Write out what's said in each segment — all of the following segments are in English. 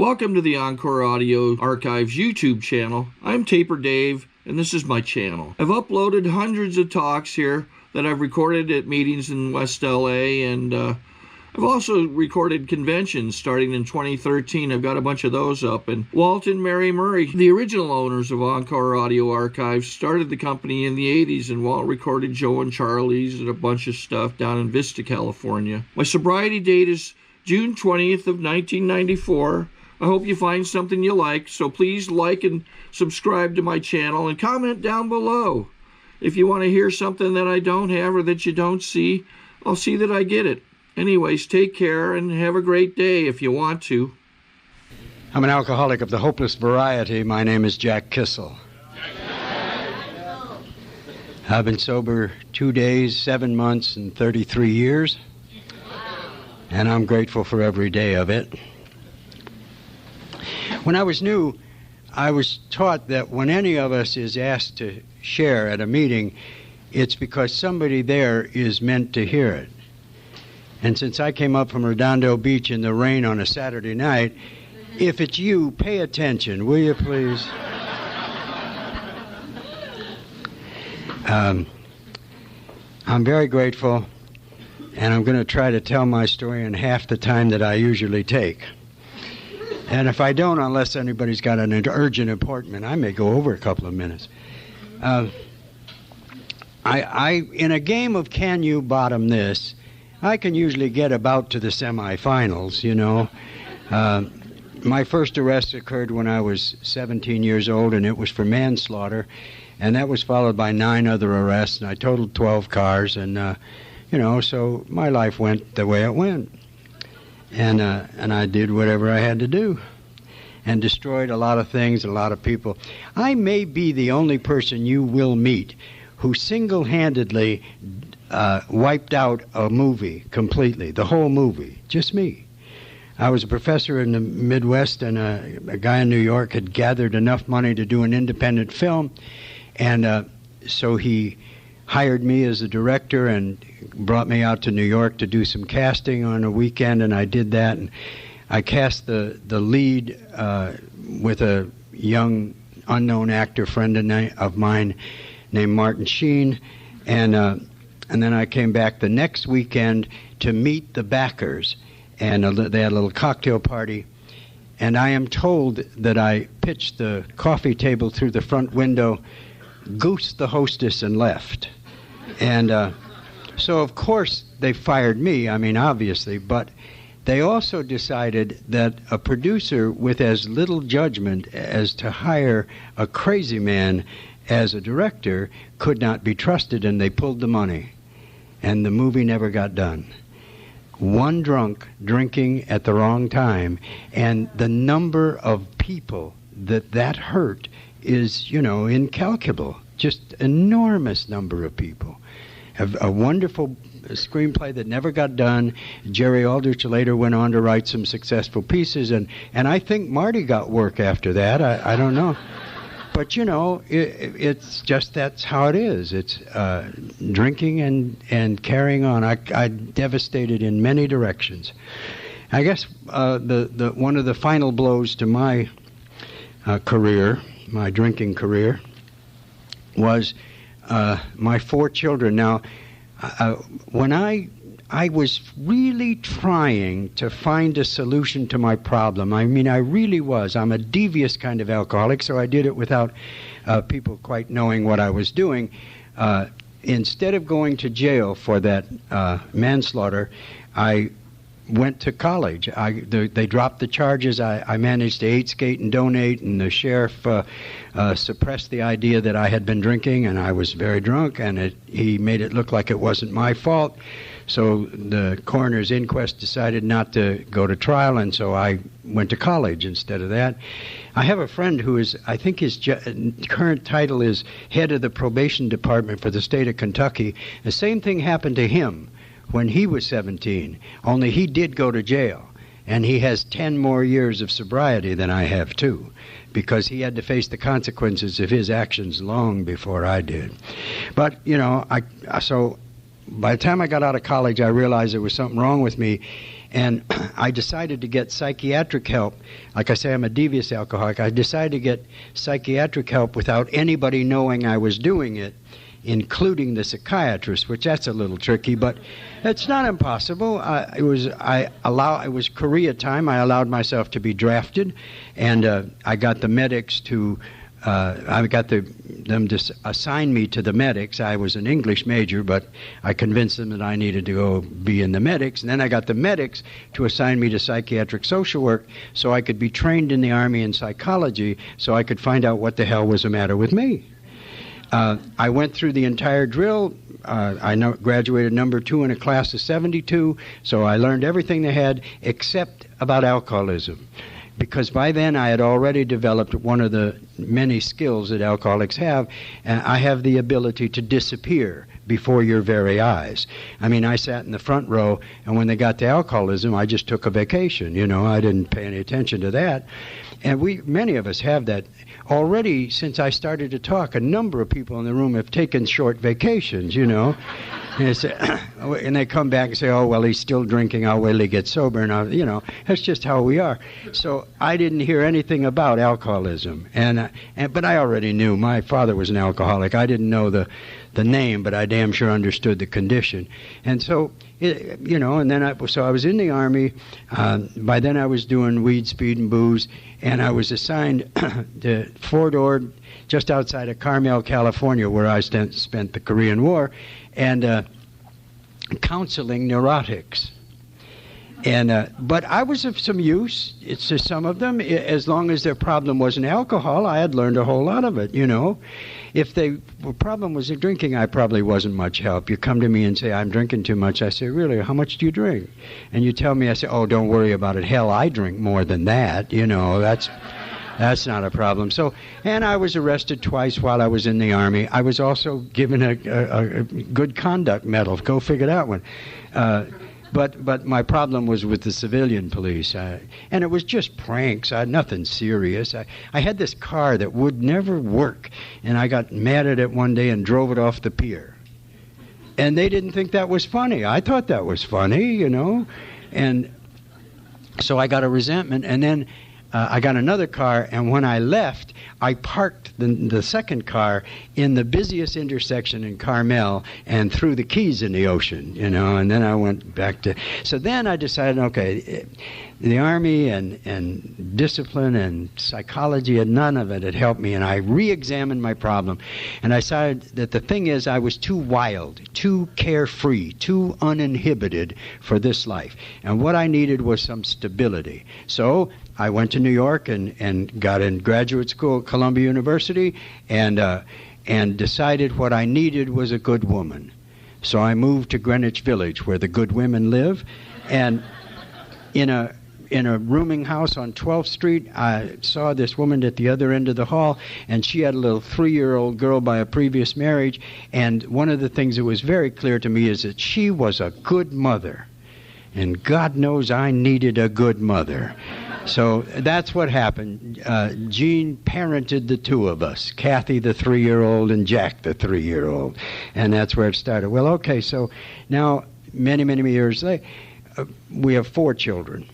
Welcome to the Encore Audio Archives YouTube channel. I'm Taper Dave, and this is my channel. I've uploaded hundreds of talks here that I've recorded at meetings in West LA, and I've also recorded conventions starting in 2013. I've got a bunch of those up. And Walt and Mary Murray, the original owners of Encore Audio Archives, started the company in the 80s, and Walt recorded Joe and Charlie's and a bunch of stuff down in Vista, California. My sobriety date is June 20th of 1994. I hope you find something you like, so please like and subscribe to my channel and comment down below. If you want to hear something that I don't have or that you don't see, I'll see that I get it. Anyways, take care and have a great day if you want to. I'm an alcoholic of the hopeless variety. My name is Jack Kissell. I've been sober 2 days, 7 months, and 33 years, and I'm grateful for every day of it. When I was new, I was taught that when any of us is asked to share at a meeting, it's because somebody there is meant to hear it. And since I came up from Redondo Beach in the rain on a Saturday night, if it's you, pay attention, will you please? I'm very grateful, and I'm going to try to tell my story in half the time that I usually take. And if I don't, unless anybody's got an urgent appointment, I may go over a couple of minutes. In a game of Can You Bottom This, I can usually get about to the semifinals, you know. My first arrest occurred when I was 17 years old, and it was for manslaughter. And that was followed by 9 other arrests, and I totaled 12 cars. And, so my life went the way it went. And I did whatever I had to do and destroyed a lot of things, a lot of people. I may be the only person you will meet who single-handedly wiped out a movie completely, the whole movie, just me. I was a professor in the Midwest, and a guy in New York had gathered enough money to do an independent film, and so he hired me as a director and brought me out to New York to do some casting on a weekend, and I did that. And I cast the lead with a young unknown actor friend of mine named Martin Sheen, and then I came back the next weekend to meet the backers, and they had a little cocktail party, and I am told that I pitched the coffee table through the front window, goosed the hostess, and left. And so, of course, they fired me, obviously, but they also decided that a producer with as little judgment as to hire a crazy man as a director could not be trusted, and they pulled the money. And the movie never got done. One drunk drinking at the wrong time, and the number of people that hurt is, incalculable. Just enormous number of people. A wonderful screenplay that never got done. Jerry Aldrich later went on to write some successful pieces, and I think Marty got work after that. I don't know. But, it's just that's how it is. It's drinking and carrying on. I devastated in many directions. I guess the one of the final blows to my career, my drinking career, was my 4 children. Now, when I was really trying to find a solution to my problem, I really was. I'm a devious kind of alcoholic, so I did it without people quite knowing what I was doing. Instead of going to jail for that manslaughter, I went to college. They dropped the charges. I managed to hate, skate, and donate, and the sheriff suppressed the idea that I had been drinking, and I was very drunk, and he made it look like it wasn't my fault. So the coroner's inquest decided not to go to trial, and so I went to college instead of that. I have a friend who is, I think his current title is head of the probation department for the state of Kentucky. The same thing happened to him when he was 17, only he did go to jail, and he has 10 more years of sobriety than I have too, because he had to face the consequences of his actions long before I did. But, so by the time I got out of college, I realized there was something wrong with me, And I decided to get psychiatric help. Like I say, I'm a devious alcoholic. I decided to get psychiatric help without anybody knowing I was doing it, including the psychiatrist, which that's a little tricky, but it's not impossible. It was Korea time. I allowed myself to be drafted, and I got the medics to them to assign me to the medics. I was an English major, but I convinced them that I needed to go be in the medics. And then I got the medics to assign me to psychiatric social work so I could be trained in the Army in psychology so I could find out what the hell was the matter with me. I went through the entire drill. I graduated number 2 in a class of 72, so I learned everything they had except about alcoholism. Because by then I had already developed one of the many skills that alcoholics have, and I have the ability to disappear before your very eyes. I mean, I sat in the front row, and when they got to alcoholism, I just took a vacation. I didn't pay any attention to that. And many of us have that. Already, since I started to talk, a number of people in the room have taken short vacations, And they come back and say, oh, well, he's still drinking. I'll wait till he gets sober. And, that's just how we are. So I didn't hear anything about alcoholism. But I already knew. My father was an alcoholic. I didn't know the name, but I damn sure understood the condition. And so, and then I was in the Army. By then I was doing weed, speed, and booze. And I was assigned to Fort Ord, just outside of Carmel, California, where I spent the Korean War, and counseling neurotics. But I was of some use to some of them. As long as their problem wasn't alcohol, I had learned a whole lot of it, If the problem was drinking, I probably wasn't much help. You come to me and say, I'm drinking too much. I say, really, how much do you drink? And you tell me, I say, oh, don't worry about it. Hell, I drink more than that. That's not a problem. So, and I was arrested twice while I was in the Army. I was also given a good conduct medal. Go figure that one. But my problem was with the civilian police, and it was just pranks. I had nothing serious. I had this car that would never work, and I got mad at it one day and drove it off the pier. And they didn't think that was funny. I thought that was funny, And so I got a resentment, and then I got another car, and when I left, I parked the second car in the busiest intersection in Carmel and threw the keys in the ocean, and then I went back to... So then I decided, okay, the Army and discipline and psychology, and none of it had helped me, and I re-examined my problem, and I decided that the thing is I was too wild, too carefree, too uninhibited for this life, and what I needed was some stability. So I went to New York and got in graduate school at Columbia University and decided what I needed was a good woman. So I moved to Greenwich Village, where the good women live, and in a rooming house on 12th Street, I saw this woman at the other end of the hall, and she had a little 3-year-old girl by a previous marriage, and one of the things that was very clear to me is that she was a good mother, and God knows I needed a good mother. So that's what happened. Jean parented the two of us, Kathy the 3-year-old and Jack the 3-year-old, and that's where it started. Well, okay, so now many, many years later, we have 4 children.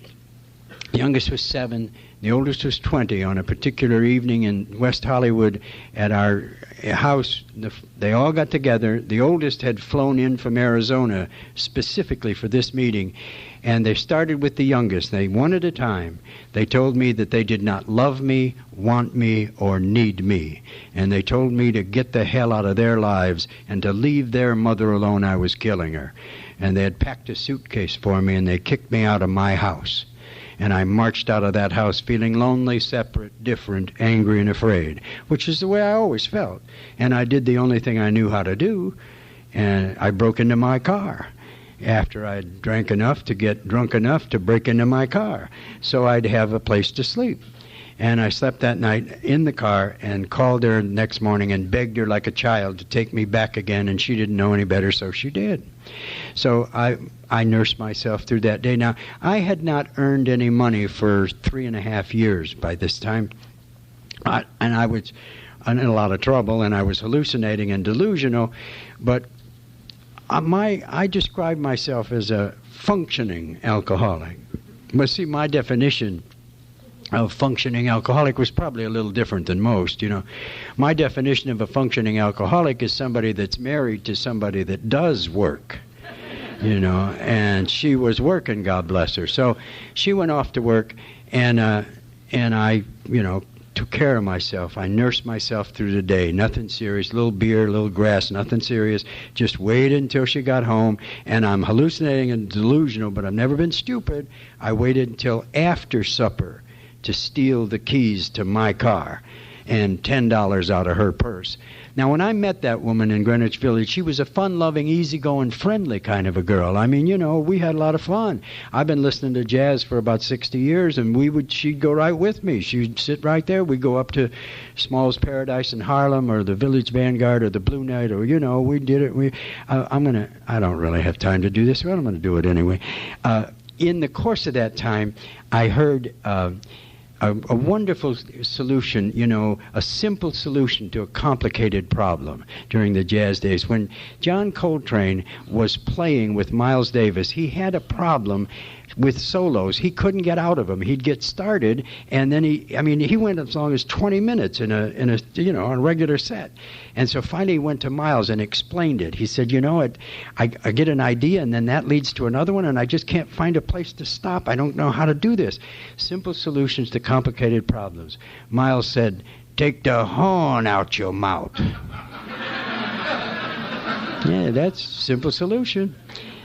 The youngest was 7, the oldest was 20. On a particular evening in West Hollywood at our house, they all got together. The oldest had flown in from Arizona specifically for this meeting, and they started with the youngest. They one at a time. They told me that they did not love me, want me, or need me, and they told me to get the hell out of their lives and to leave their mother alone. I was killing her. And they had packed a suitcase for me, and they kicked me out of my house. And I marched out of that house feeling lonely, separate, different, angry, and afraid, which is the way I always felt. And I did the only thing I knew how to do, and I broke into my car after I drank enough to get drunk enough to break into my car, so I'd have a place to sleep. And I slept that night in the car and called her the next morning and begged her like a child to take me back again, and she didn't know any better, so she did. So I nursed myself through that day. Now, I had not earned any money for 3.5 years by this time, and I was in a lot of trouble, and I was hallucinating and delusional, but I describe myself as a functioning alcoholic. But see, my definition of functioning alcoholic was probably a little different than most, you know. My definition of a functioning alcoholic is somebody that's married to somebody that does work, you know, and she was working, God bless her. So she went off to work, and I, you know, took care of myself. I nursed myself through the day. Nothing serious. Little beer, little grass, nothing serious. Just waited until she got home. And I'm hallucinating and delusional, but I've never been stupid. I waited until after supper to steal the keys to my car and $10 out of her purse. Now, when I met that woman in Greenwich Village, she was a fun-loving, easygoing, friendly kind of a girl. I mean, you know, we had a lot of fun. I've been listening to jazz for about 60 years, and she'd go right with me. She'd sit right there. We'd go up to Small's Paradise in Harlem or the Village Vanguard or the Blue Night, or, you know, we did it. I don't really have time to do this, but I'm going to do it anyway. In the course of that time, I heard a wonderful solution, you know, a simple solution to a complicated problem during the jazz days. When John Coltrane was playing with Miles Davis, he had a problem with solos. He couldn't get out of them. He'd get started, and then he went as long as 20 minutes in a you know, a regular set. And so finally he went to Miles and explained it. He said, you know, I get an idea, and then that leads to another one, and I just can't find a place to stop. I don't know how to do this. Simple solutions to complicated problems. Miles said, take the horn out your mouth. Yeah, that's a simple solution.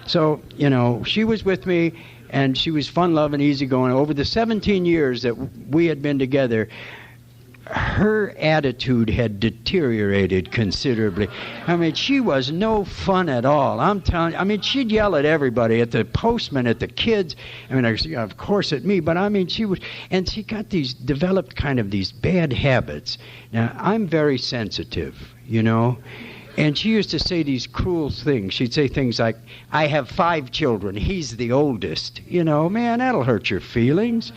So, you know, she was with me, and she was fun-loving, easygoing. Over the 17 years that we had been together, her attitude had deteriorated considerably. I mean, she was no fun at all. I'm telling you, I mean, she'd yell at everybody, at the postman, at the kids. I mean, of course at me, but I mean, she got developed kind of these bad habits. Now, I'm very sensitive, you know. And she used to say these cruel things. She'd say things like, I have 5 children. He's the oldest. You know, man, that'll hurt your feelings.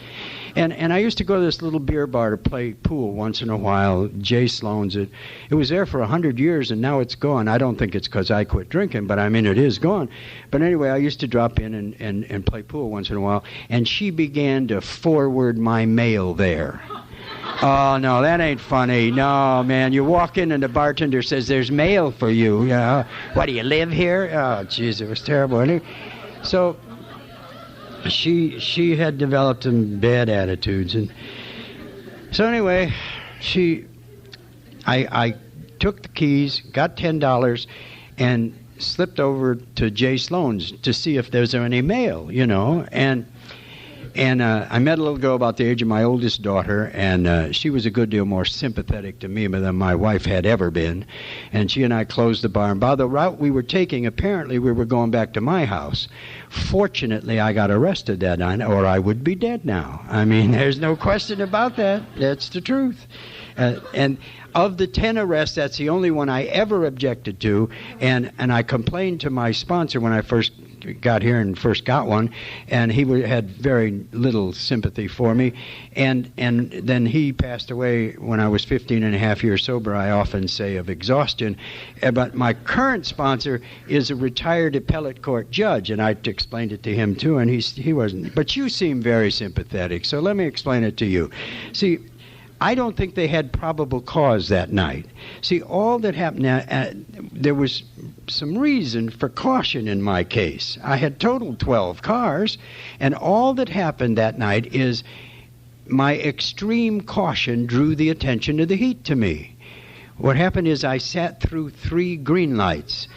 And I used to go to this little beer bar to play pool once in a while. Jay Sloan's. It was there for 100 years, and now it's gone. I don't think it's because I quit drinking, but I mean, it is gone. But anyway, I used to drop in and play pool once in a while. And she began to forward my mail there. Oh, no, that ain't funny. No, man, you walk in and the bartender says, there's mail for you. Yeah. What, do you live here? Oh, jeez, it was terrible. Anyway, so she had developed some bad attitudes. And so anyway, I took the keys, got $10, and slipped over to Jay Sloan's to see if there's any mail, you know, and I met a little girl about the age of my oldest daughter, and she was a good deal more sympathetic to me than my wife had ever been. And she and I closed the bar. And by the route we were taking, apparently we were going back to my house. Fortunately, I got arrested that night, or I would be dead now. I mean, there's no question about that. That's the truth. And of the 10 arrests, that's the only one I ever objected to. And I complained to my sponsor when I first got here and first got one, and he had very little sympathy for me, and then he passed away when I was 15 and a half years sober, I often say, of exhaustion. But my current sponsor is a retired appellate court judge, and I explained it to him too, and he wasn't. But you seem very sympathetic, so let me explain it to you. See, I don't think they had probable cause that night. See, all that happened, there was some reason for caution in my case. I had totaled 12 cars, and all that happened that night is my extreme caution drew the attention of the heat to me. What happened is I sat through 3 green lights.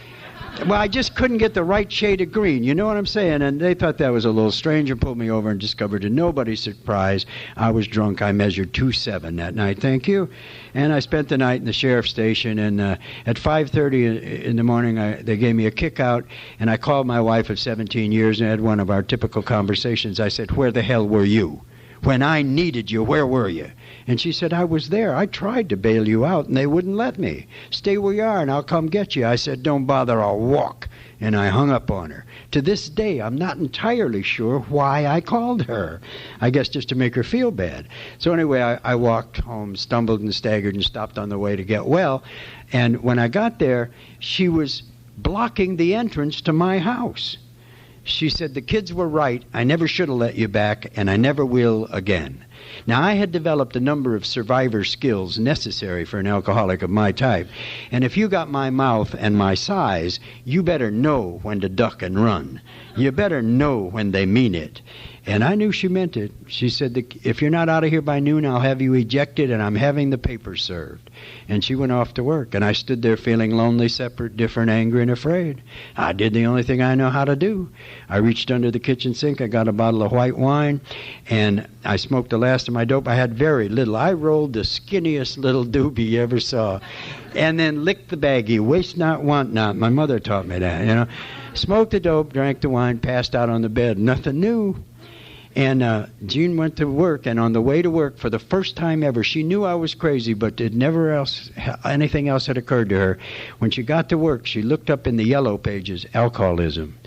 Well, I just couldn't get the right shade of green, you know what I'm saying? And they thought that was a little strange and pulled me over and discovered to nobody's surprise I was drunk. I measured 2.7 that night, thank you. And I spent the night in the sheriff's station, and at 5:30 in the morning, they gave me a kick out, and I called my wife of 17 years and had one of our typical conversations. I said, where the hell were you? When I needed you, where were you? And she said, I was there. I tried to bail you out, and they wouldn't let me. Stay where you are, and I'll come get you. I said, don't bother, I'll walk. And I hung up on her. To this day, I'm not entirely sure why I called her. I guess just to make her feel bad. So anyway, I walked home, stumbled and staggered, and stopped on the way to get well. And when I got there, she was blocking the entrance to my house. She said, the kids were right. I never should have let you back, and I never will again. Now, I had developed a number of survivor skills necessary for an alcoholic of my type. And if you got my mouth and my size, you better know when to duck and run. You better know when they mean it. And I knew she meant it. She said, if you're not out of here by noon, I'll have you ejected, and I'm having the papers served. And she went off to work, and I stood there feeling lonely, separate, different, angry, and afraid. I did the only thing I know how to do. I reached under the kitchen sink, I got a bottle of white wine, and I smoked the last of my dope. I had very little. I rolled the skinniest little doobie you ever saw, and then licked the baggie, waste not, want not. My mother taught me that, you know. Smoked the dope, drank the wine, passed out on the bed. Nothing new. And Jean went to work, and on the way to work, for the first time ever, she knew I was crazy, but anything else had occurred to her. When she got to work, she looked up in the yellow pages, alcoholism.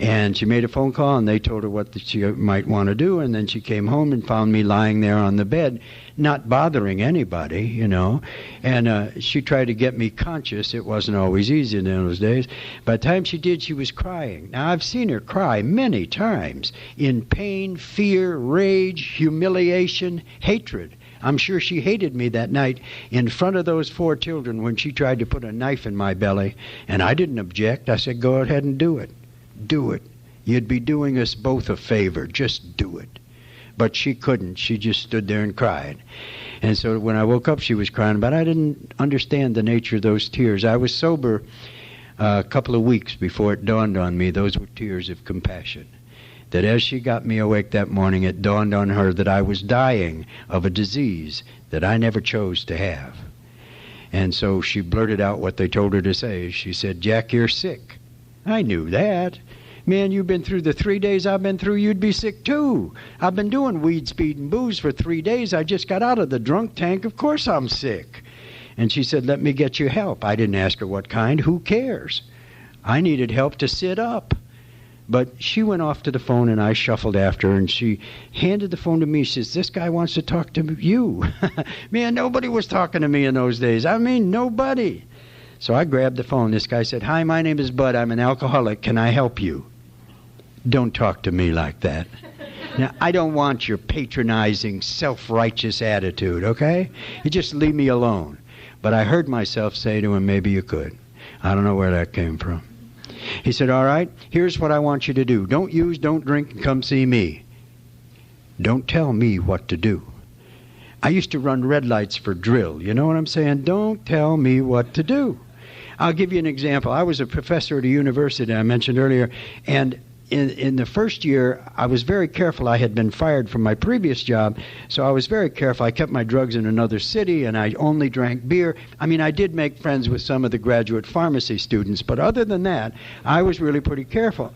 And she made a phone call, and they told her what she might want to do, and then she came home and found me lying there on the bed, not bothering anybody, you know. And she tried to get me conscious. It wasn't always easy in those days. By the time she did, she was crying. Now, I've seen her cry many times in pain, fear, rage, humiliation, hatred. I'm sure she hated me that night in front of those 4 children when she tried to put a knife in my belly, and I didn't object. I said, go ahead and do it. Do it. You'd be doing us both a favor. Just do it. But she couldn't. She just stood there and cried. And so when I woke up, she was crying, but I didn't understand the nature of those tears. I was sober a couple of weeks before it dawned on me those were tears of compassion. That as she got me awake that morning, it dawned on her that I was dying of a disease that I never chose to have. And so she blurted out what they told her to say. She said, Jack, you're sick. I knew that. Man, you've been through the 3 days I've been through, you'd be sick too. I've been doing weed, speed, and booze for 3 days. I just got out of the drunk tank. Of course I'm sick. And she said, let me get you help. I didn't ask her what kind. Who cares? I needed help to sit up. But she went off to the phone, and I shuffled after her, and she handed the phone to me. She says, this guy wants to talk to you. Man, nobody was talking to me in those days. I mean, nobody. So I grabbed the phone. This guy said, hi, my name is Bud. I'm an alcoholic. Can I help you? Don't talk to me like that. Now, I don't want your patronizing, self-righteous attitude, okay? You just leave me alone. But I heard myself say to him, maybe you could. I don't know where that came from. He said, all right, here's what I want you to do. Don't use, don't drink, and come see me. Don't tell me what to do. I used to run red lights for drill. You know what I'm saying? Don't tell me what to do. I'll give you an example. I was a professor at a university I mentioned earlier, and in the first year, I was very careful. I had been fired from my previous job, so I was very careful. I kept my drugs in another city, and I only drank beer. I mean, I did make friends with some of the graduate pharmacy students, but other than that, I was really pretty careful.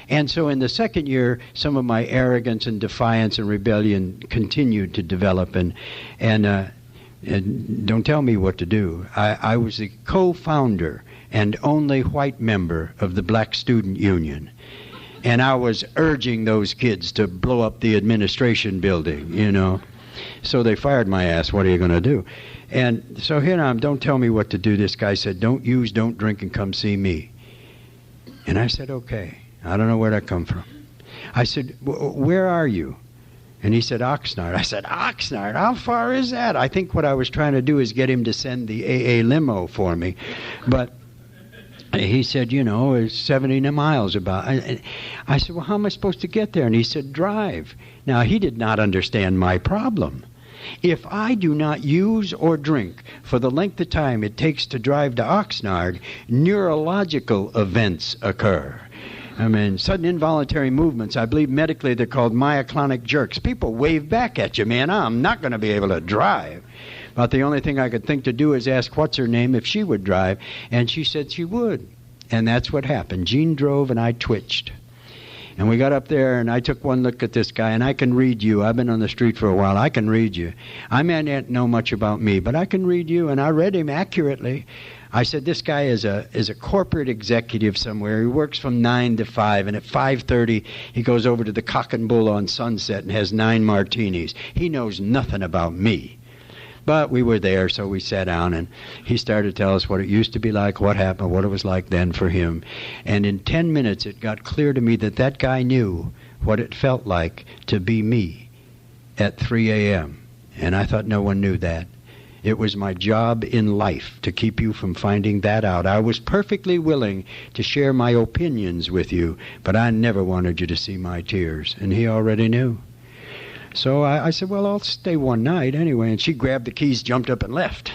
And so in the second year, some of my arrogance and defiance and rebellion continued to develop, and don't tell me what to do. I was the co-founder and only white member of the Black Student Union. And I was urging those kids to blow up the administration building, you know. So they fired my ass. What are you going to do? And so here I am. Don't tell me what to do. This guy said, don't use, don't drink, and come see me. And I said, okay. I don't know where that come from. I said, where are you? And he said, Oxnard. I said, Oxnard? How far is that? I think what I was trying to do is get him to send the AA limo for me. But he said, you know, it's 70 miles about. I said, well, how am I supposed to get there? And he said, drive. Now, he did not understand my problem. If I do not use or drink for the length of time it takes to drive to Oxnard, neurological events occur. I mean, sudden involuntary movements. I believe medically they're called myoclonic jerks. People wave back at you, man. I'm not going to be able to drive. But the only thing I could think to do is ask what's her name if she would drive, and she said she would. And that's what happened. Jean drove, and I twitched. And we got up there, and I took one look at this guy, and I can read you. I've been on the street for a while. I can read you. I may not know much about me, but I can read you, and I read him accurately. I said, this guy is a corporate executive somewhere. He works from 9 to 5, and at 5:30, he goes over to the Cock and Bull on Sunset and has 9 martinis. He knows nothing about me. But we were there, so we sat down, and he started to tell us what it used to be like, what happened, what it was like then for him. And in 10 minutes, it got clear to me that that guy knew what it felt like to be me at 3 a.m. And I thought no one knew that. It was my job in life to keep you from finding that out. I was perfectly willing to share my opinions with you, but I never wanted you to see my tears, and he already knew. So I said, well, I'll stay one night anyway, and she grabbed the keys, jumped up, and left.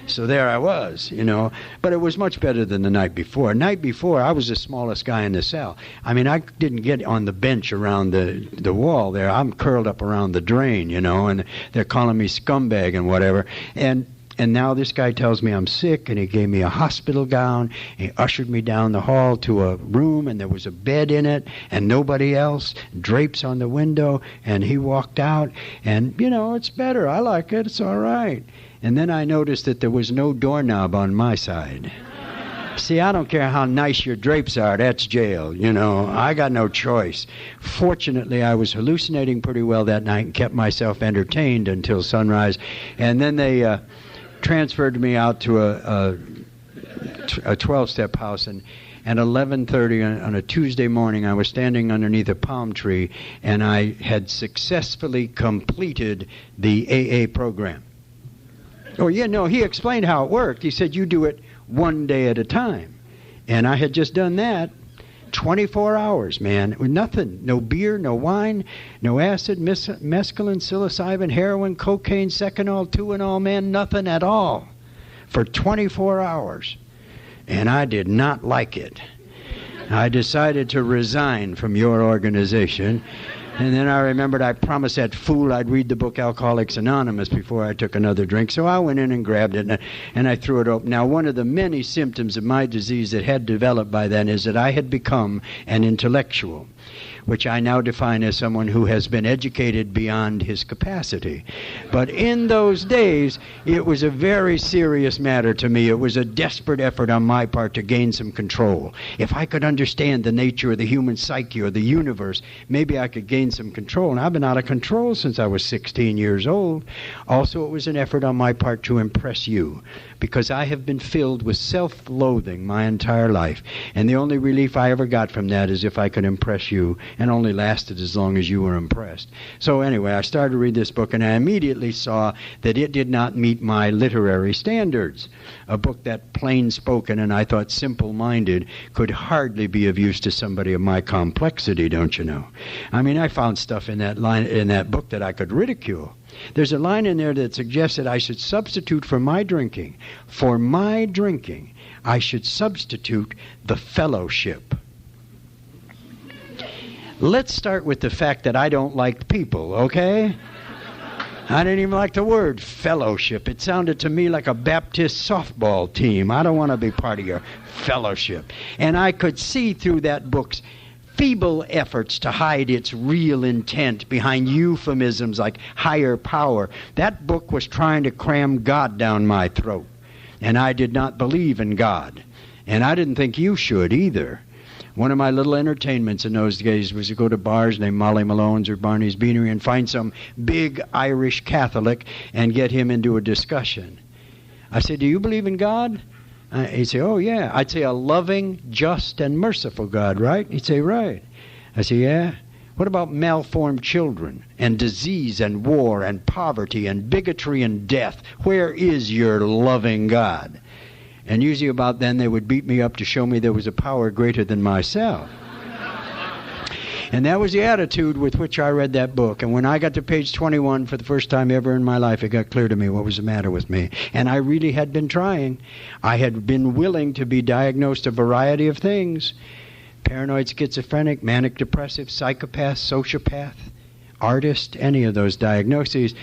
So there I was, you know. But it was much better than the night before. Night before, I was the smallest guy in the cell. I mean, I didn't get on the bench around the wall there. I'm curled up around the drain, you know, and they're calling me scumbag and whatever. And now this guy tells me I'm sick, and he gave me a hospital gown. He ushered me down the hall to a room, and there was a bed in it, and nobody else, drapes on the window, and he walked out. And, you know, it's better. I like it. It's all right. And then I noticed that there was no doorknob on my side. See, I don't care how nice your drapes are, that's jail, you know. I got no choice. Fortunately, I was hallucinating pretty well that night and kept myself entertained until sunrise. And then they transferred me out to a 12-step house, and at 11:30 on a Tuesday morning, I was standing underneath a palm tree, and I had successfully completed the AA program. Oh, yeah, no, he explained how it worked. He said, you do it one day at a time. And I had just done that 24 hours, man. With nothing. No beer, no wine, no acid, mescaline, psilocybin, heroin, cocaine, seconal, tuinol, man, nothing at all for 24 hours. And I did not like it. I decided to resign from your organization. And then I remembered I promised that fool I'd read the book Alcoholics Anonymous before I took another drink. So I went in and grabbed it, and I threw it open. Now, one of the many symptoms of my disease that had developed by then is that I had become an intellectual, which I now define as someone who has been educated beyond his capacity. But in those days, it was a very serious matter to me. It was a desperate effort on my part to gain some control. If I could understand the nature of the human psyche or the universe, maybe I could gain some control. And I've been out of control since I was 16 years old. Also, it was an effort on my part to impress you, because I have been filled with self-loathing my entire life. And the only relief I ever got from that is if I could impress you, and only lasted as long as you were impressed. So anyway, I started to read this book, and I immediately saw that it did not meet my literary standards. A book that plain-spoken and I thought simple-minded could hardly be of use to somebody of my complexity, don't you know? I mean, I found stuff in that book that I could ridicule. There's a line in there that suggests that I should substitute for my drinking, I should substitute the fellowship. Let's start with the fact that I don't like people, okay? I didn't even like the word fellowship. It sounded to me like a Baptist softball team. I don't want to be part of your fellowship. And I could see through that book's feeble efforts to hide its real intent behind euphemisms like higher power. That book was trying to cram God down my throat. And I did not believe in God. And I didn't think you should either. One of my little entertainments in those days was to go to bars named Molly Malone's or Barney's Beanery and find some big Irish Catholic and get him into a discussion. I said, do you believe in God? He'd say, oh, yeah. I'd say, a loving, just, and merciful God, right? He'd say, right. I say, yeah. What about malformed children and disease and war and poverty and bigotry and death? Where is your loving God? And usually about then they would beat me up to show me there was a power greater than myself. And that was the attitude with which I read that book. And when I got to page 21 for the first time ever in my life, it got clear to me what was the matter with me. And I really had been trying. I had been willing to be diagnosed a variety of things. Paranoid, schizophrenic, manic depressive, psychopath, sociopath, artist, any of those diagnoses.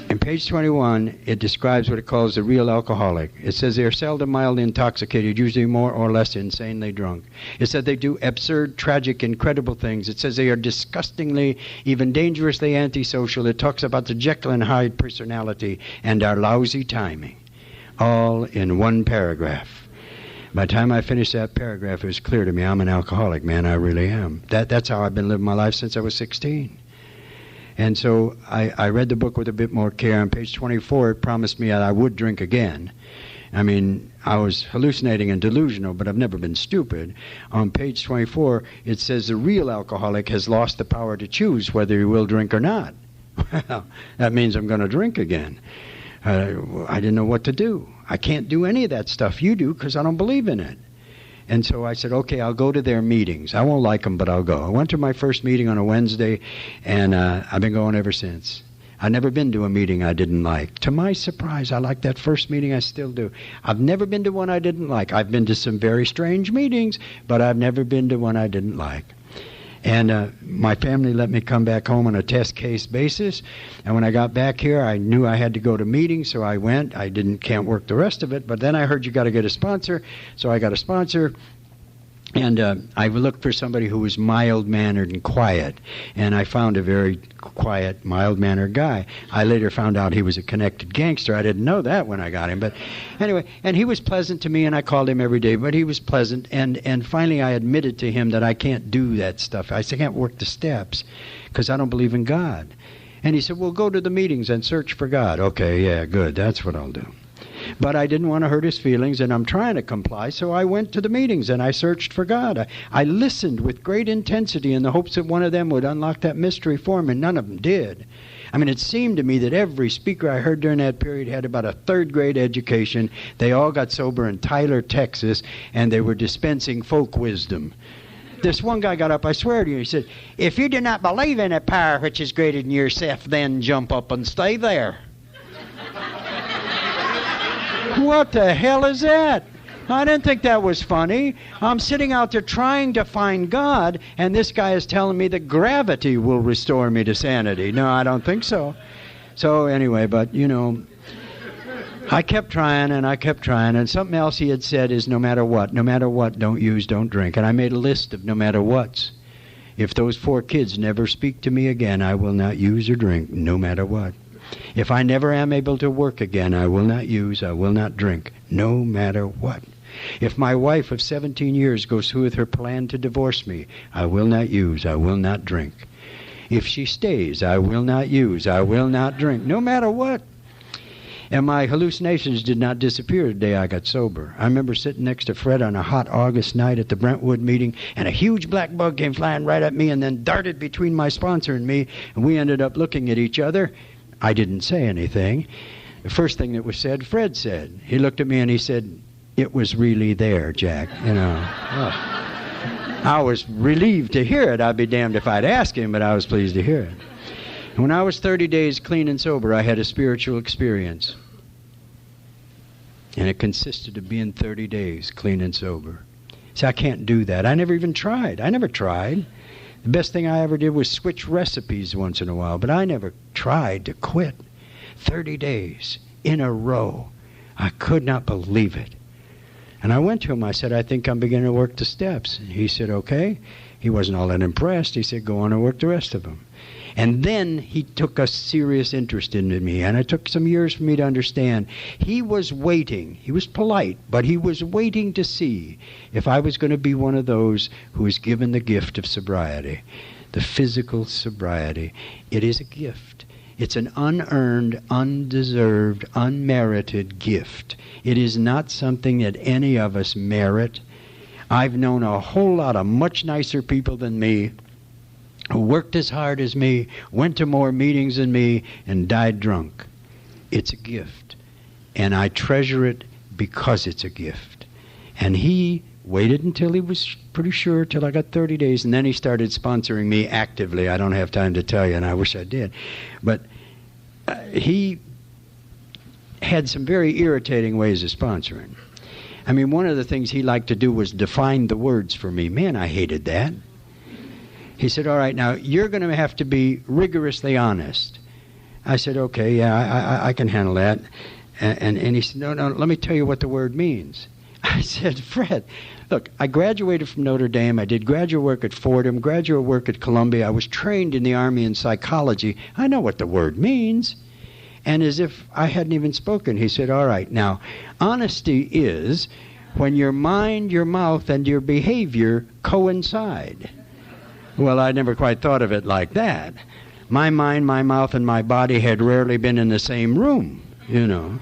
In page 21, it describes what it calls the real alcoholic. It says they are seldom mildly intoxicated, usually more or less insanely drunk. It said they do absurd, tragic, incredible things. It says they are disgustingly, even dangerously antisocial. It talks about the Jekyll and Hyde personality and our lousy timing, all in one paragraph. By the time I finished that paragraph, it was clear to me I'm an alcoholic, man. I really am. That's how I've been living my life since I was 16. And so I read the book with a bit more care. On page 24, it promised me that I would drink again. I mean, I was hallucinating and delusional, but I've never been stupid. On page 24, it says the real alcoholic has lost the power to choose whether he will drink or not. Well, that means I'm going to drink again. I didn't know what to do. I can't do any of that stuff you do because I don't believe in it. And so I said, okay, I'll go to their meetings. I won't like them, but I'll go. I went to my first meeting on a Wednesday, and I've been going ever since. I've never been to a meeting I didn't like. To my surprise, I liked that first meeting. I still do. I've never been to one I didn't like. I've been to some very strange meetings, but I've never been to one I didn't like. And my family let me come back home on a test case basis. And when I got back here, I knew I had to go to meetings, so I went. I can't work the rest of it, but then I heard you got to get a sponsor, so I got a sponsor. And I looked for somebody who was mild-mannered and quiet, and I found a very quiet, mild-mannered guy. I later found out he was a connected gangster. I didn't know that when I got him, but anyway, and he was pleasant to me, and I called him every day, but he was pleasant, and finally I admitted to him that I can't do that stuff. I can't work the steps because I don't believe in God. And he said, well, go to the meetings and search for God. Okay, yeah, good, that's what I'll do. But I didn't want to hurt his feelings, and I'm trying to comply, so I went to the meetings, and I searched for God. I listened with great intensity in the hopes that one of them would unlock that mystery for me, and none of them did. I mean, it seemed to me that every speaker I heard during that period had about a third-grade education. They all got sober in Tyler, Texas, and they were dispensing folk wisdom. This one guy got up, I swear to you, he said, if you do not believe in a power which is greater than yourself, then jump up and stay there. What the hell is that? I didn't think that was funny. I'm sitting out there trying to find God, and this guy is telling me that gravity will restore me to sanity. No, I don't think so. So anyway, but you know, I kept trying, and something else he had said is no matter what, don't use, don't drink. And I made a list of no matter what's. If those 4 kids never speak to me again, I will not use or drink, no matter what. If I never am able to work again, I will not use, I will not drink, no matter what. If my wife of 17 years goes through with her plan to divorce me, I will not use, I will not drink. If she stays, I will not use, I will not drink, no matter what. And my hallucinations did not disappear the day I got sober. I remember sitting next to Fred on a hot August night at the Brentwood meeting, and a huge black bug came flying right at me and then darted between my sponsor and me, and we ended up looking at each other. I didn't say anything. The first thing that was said, Fred said. He looked at me and he said, it was really there, Jack. You know. I was relieved to hear it. I'd be damned if I'd ask him, but I was pleased to hear it. And when I was 30 days clean and sober, I had a spiritual experience. And it consisted of being 30 days clean and sober. See, I can't do that. I never even tried. I never tried. The best thing I ever did was switch recipes once in a while, but I never tried to quit. 30 days in a row. I could not believe it. And I went to him. I said, I think I'm beginning to work the steps. And he said, okay. He wasn't all that impressed. He said, go on and work the rest of them. And then he took a serious interest in me, and it took some years for me to understand. He was waiting. He was polite, but he was waiting to see if I was going to be one of those who was given the gift of sobriety, the physical sobriety. It is a gift. It's an unearned, undeserved, unmerited gift. It is not something that any of us merit. I've known a whole lot of much nicer people than me who worked as hard as me, went to more meetings than me, and died drunk. It's a gift, and I treasure it because it's a gift. And he waited until he was pretty sure, till I got 30 days, and then he started sponsoring me actively. I don't have time to tell you, and I wish I did. But he had some very irritating ways of sponsoring. I mean, one of the things he liked to do was define the words for me. Man, I hated that. He said, all right, now you're going to have to be rigorously honest. I said, okay, yeah, I can handle that. And he said, no, let me tell you what the word means. I said, Fred, look, I graduated from Notre Dame. I did graduate work at Fordham, graduate work at Columbia. I was trained in the Army in psychology. I know what the word means. And as if I hadn't even spoken, he said, all right, now, honesty is when your mind, your mouth, and your behavior coincide. Well, I never quite thought of it like that. my mind, my mouth, and my body had rarely been in the same room, you know.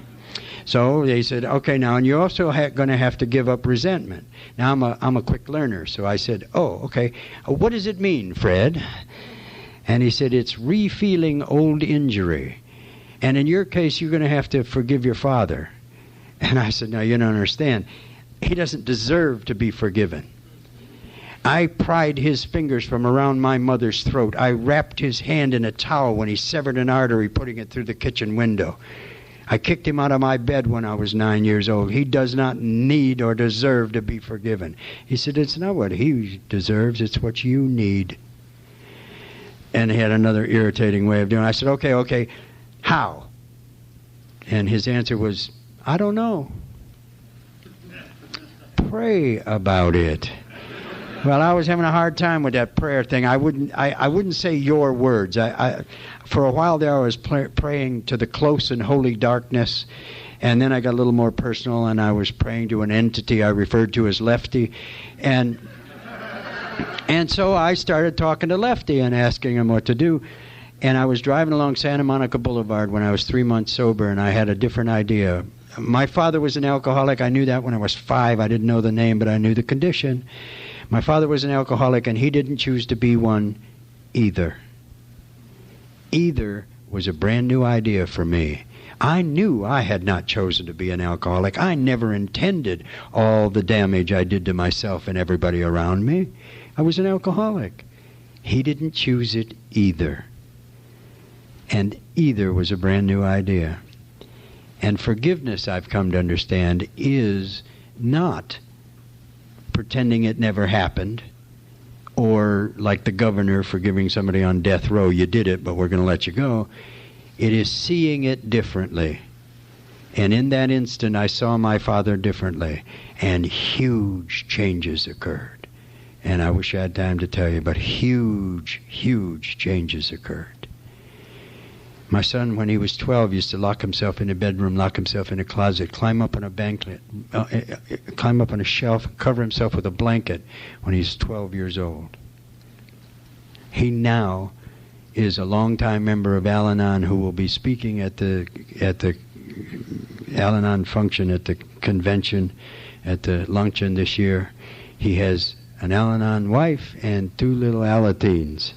So they said, okay, now, and you're also going to have to give up resentment. Now, I'm a quick learner, so I said, oh, okay, what does it mean, Fred? And he said, it's re-feeling old injury. And in your case, you're going to have to forgive your father. And I said, no, you don't understand. He doesn't deserve to be forgiven. I pried his fingers from around my mother's throat. I wrapped his hand in a towel when he severed an artery, putting it through the kitchen window. I kicked him out of my bed when I was 9 years old. He does not need or deserve to be forgiven. He said, it's not what he deserves, it's what you need. And he had another irritating way of doing it. I said, okay, how? And his answer was, I don't know. Pray about it. Well, I was having a hard time with that prayer thing. I wouldn't say your words. For a while there, I was praying to the close and holy darkness, and then I got a little more personal, and I was praying to an entity I referred to as Lefty, and so I started talking to Lefty and asking him what to do. And I was driving along Santa Monica Boulevard when I was 3 months sober, and I had a different idea. My father was an alcoholic. I knew that when I was 5. I didn't know the name, but I knew the condition. My father was an alcoholic, and he didn't choose to be one either. Either was a brand new idea for me. I knew I had not chosen to be an alcoholic. I never intended all the damage I did to myself and everybody around me. I was an alcoholic. He didn't choose it either. And either was a brand new idea. And forgiveness, I've come to understand, is not pretending it never happened, or like the governor forgiving somebody on death row, you did it, but we're going to let you go. It is seeing it differently. And in that instant, I saw my father differently, and huge changes occurred. And I wish I had time to tell you, but huge, huge changes occurred. My son, when he was 12, used to lock himself in a bedroom, lock himself in a closet, climb up on a banklet, climb up on a shelf, cover himself with a blanket when he's 12 years old. He now is a longtime member of Al-Anon who will be speaking at the Al-Anon function at the convention, at the luncheon this year. He has an Al-Anon wife and 2 little Alateens.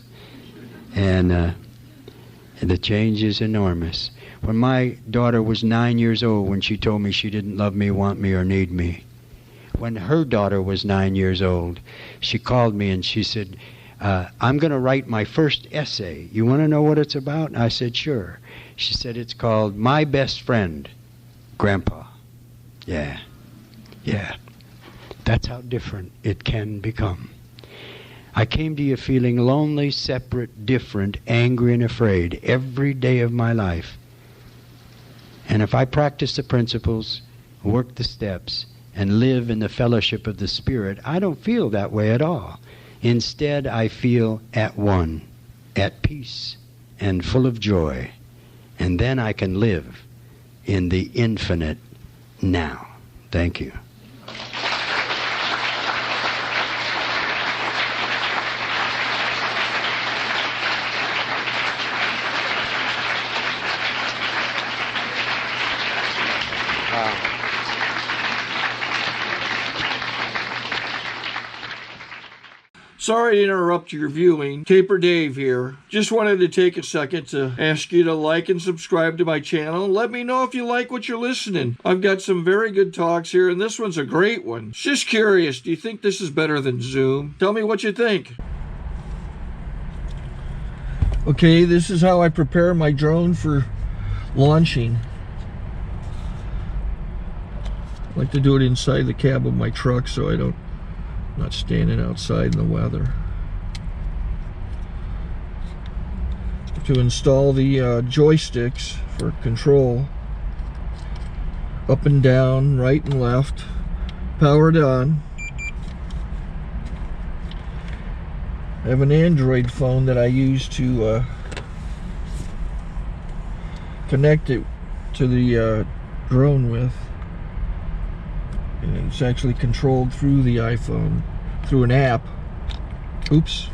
And the change is enormous. When my daughter was 9 years old, when she told me she didn't love me, want me, or need me, when her daughter was 9 years old, she called me and she said, I'm going to write my first essay. You want to know what it's about? I said, sure. She said, it's called My Best Friend, Grandpa. Yeah. That's how different it can become. I came to you feeling lonely, separate, different, angry, and afraid every day of my life. And if I practice the principles, work the steps, and live in the fellowship of the Spirit, I don't feel that way at all. Instead, I feel at one, at peace, and full of joy. And then I can live in the infinite now. Thank you. Sorry to interrupt your viewing. Taper Dave here. Just wanted to take a second to ask you to like and subscribe to my channel. Let me know if you like what you're listening. I've got some very good talks here, and this one's a great one. Just curious, do you think this is better than Zoom? Tell me what you think. Okay, this is how I prepare my drone for launching. I like to do it inside the cab of my truck so I don't not standing outside in the weather. To install the joysticks for control, up and down, right and left, powered on. I have an Android phone that I use to connect it to the drone with. And it's actually controlled through the iPhone, through an app. Oops,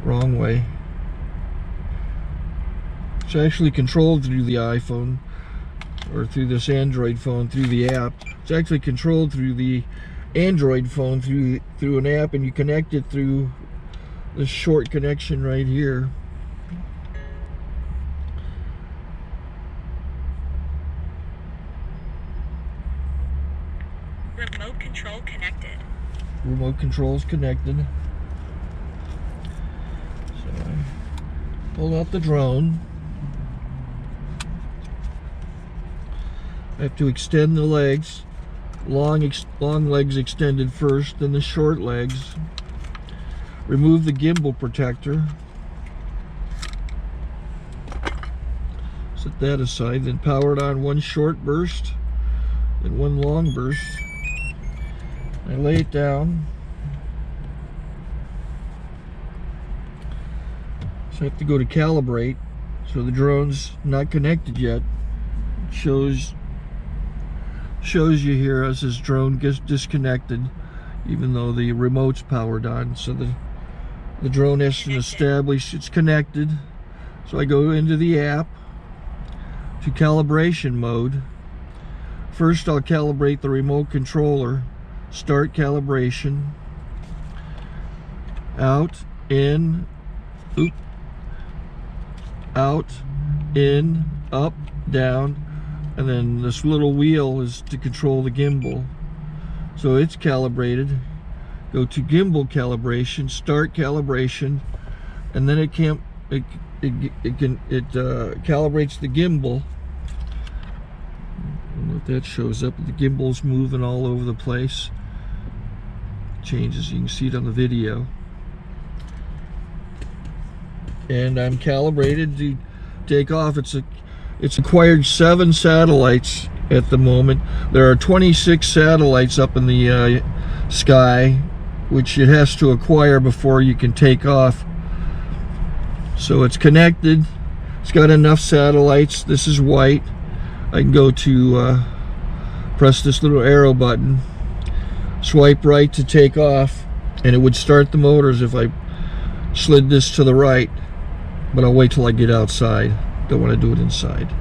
wrong way. It's actually controlled through the iPhone, or through this Android phone, through the app. It's actually controlled through the Android phone through an app, and you connect it through this short connection right here. Remote control connected. Remote control's connected. So I pull out the drone. I have to extend the legs. Long legs extended first, then the short legs. Remove the gimbal protector. Set that aside, then power it on one short burst, then one long burst. I lay it down. So I have to go to calibrate. So the drone's not connected yet. It shows you here as this drone gets disconnected, even though the remote's powered on. So the drone has to establish it's connected. So I go into the app to calibration mode. First I'll calibrate the remote controller. Start calibration. Out, in, out, in, up, down. And then this little wheel is to control the gimbal. So it's calibrated. Go to gimbal calibration, start calibration, and then it calibrates the gimbal. I don't know if that shows up. The gimbal's moving all over the place. Changes, you can see it on the video. And I'm calibrated to take off. It's acquired 7 satellites at the moment. There are 26 satellites up in the sky, which it has to acquire before you can take off. So it's connected. It's got enough satellites. This is white. I can go to press this little arrow button, swipe right to take off, and it would start the motors if I slid this to the right. But I'll wait till I get outside. Don't want to do it inside.